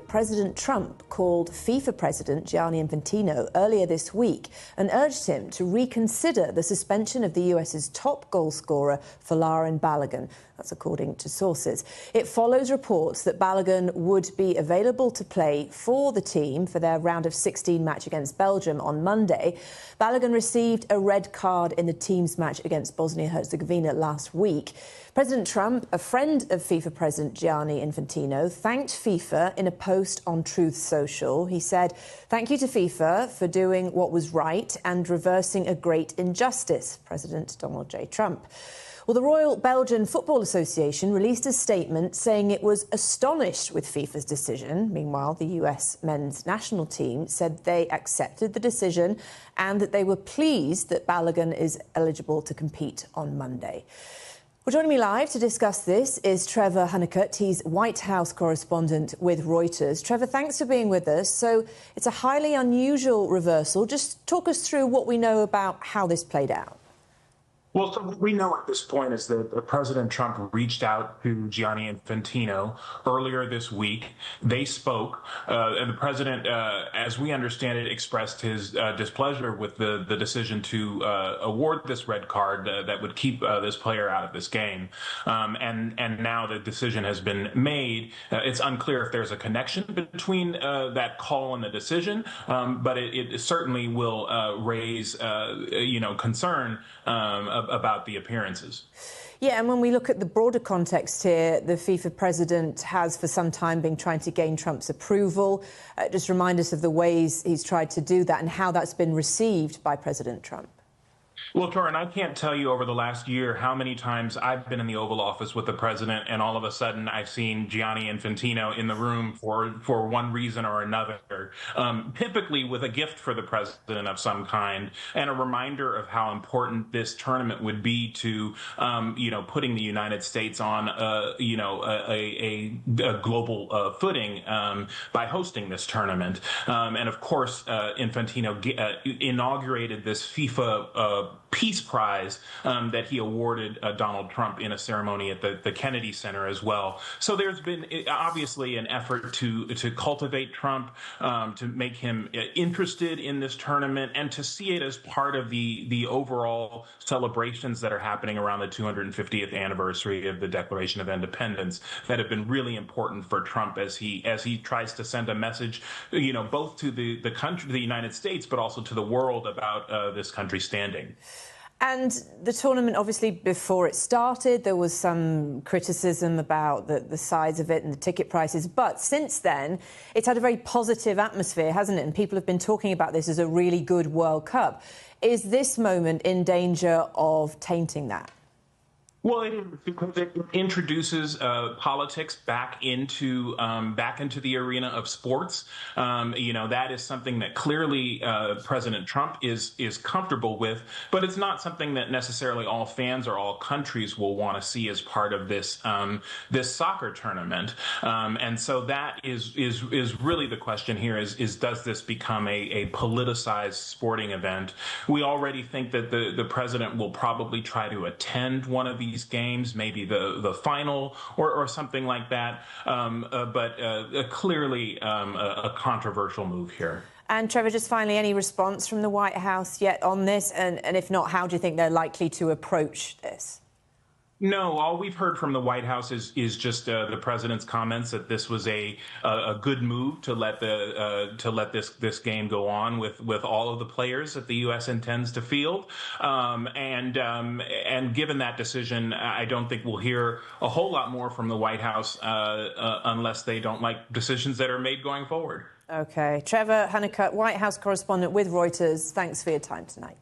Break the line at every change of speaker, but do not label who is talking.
President Trump called FIFA President Gianni Infantino earlier this week and urged him to reconsider the suspension of the US's top goal scorer, Folarin Balogun. That's according to sources. It follows reports that Balogun would be available to play for the team for their round of 16 match against Belgium on Monday. Balogun received a red card in the team's match against Bosnia-Herzegovina last week. President Trump, a friend of FIFA President Gianni Infantino, thanked FIFA in a post on Truth Social. He said, "Thank you to FIFA for doing what was right and reversing a great injustice," President Donald J. Trump. Well, the Royal Belgian Football Association released a statement saying it was astonished with FIFA's decision. Meanwhile, the US men's national team said they accepted the decision and that they were pleased that Balogun is eligible to compete on Monday. Well, joining me live to discuss this is Trevor Honeycutt. He's White House correspondent with Reuters. Trevor, thanks for being with us. So it's a highly unusual reversal. Just talk us through what we know about how this played out.
Well, so what we know at this point is that President Trump reached out to Gianni Infantino earlier this week. They spoke, and the president, as we understand it, expressed his displeasure with the decision to award this red card that would keep this player out of this game. And now the decision has been made. It's unclear if there's a connection between that call and the decision, but it certainly will raise, concern about the appearances.
Yeah, and when we look at the broader context here, the FIFA president has for some time been trying to gain Trump's approval. Just remind us of the ways he's tried to do that and how that's been received by President Trump.
Well, Torin, I can't tell you over the last year how many times I've been in the Oval Office with the president, and all of a sudden I've seen Gianni Infantino in the room for one reason or another, typically with a gift for the president of some kind and a reminder of how important this tournament would be to, putting the United States on, a global footing by hosting this tournament. And of course, Infantino inaugurated this FIFA Peace Prize that he awarded Donald Trump in a ceremony at the Kennedy Center as well. So there's been obviously an effort to cultivate Trump, to make him interested in this tournament and to see it as part of the overall celebrations that are happening around the 250th anniversary of the Declaration of Independence that have been really important for Trump as he tries to send a message, both to the country, the United States, but also to the world about this country standing.
And the tournament, obviously, before it started, there was some criticism about the size of it and the ticket prices. But since then, it's had a very positive atmosphere, hasn't it? And people have been talking about this as a really good World Cup. Is this moment in danger of tainting that?
Well, it is, because it introduces politics back into the arena of sports. That is something that clearly President Trump is comfortable with, but it's not something that necessarily all fans or all countries will want to see as part of this soccer tournament. And so that is really the question here: is does this become a politicized sporting event? We already think that the president will probably try to attend one of these games, maybe the final or something like that, but clearly a controversial move here.
And Trevor, just finally, any response from the White House yet on this? And if not, how do you think they're likely to approach this?
No, all we've heard from the White House is just the president's comments that this was a good move to let this game go on with all of the players that the U.S. intends to field, and given that decision, I don't think we'll hear a whole lot more from the White House unless they don't like decisions that are made going forward.
OK. Trevor Honeycutt, White House correspondent with Reuters, thanks for your time tonight.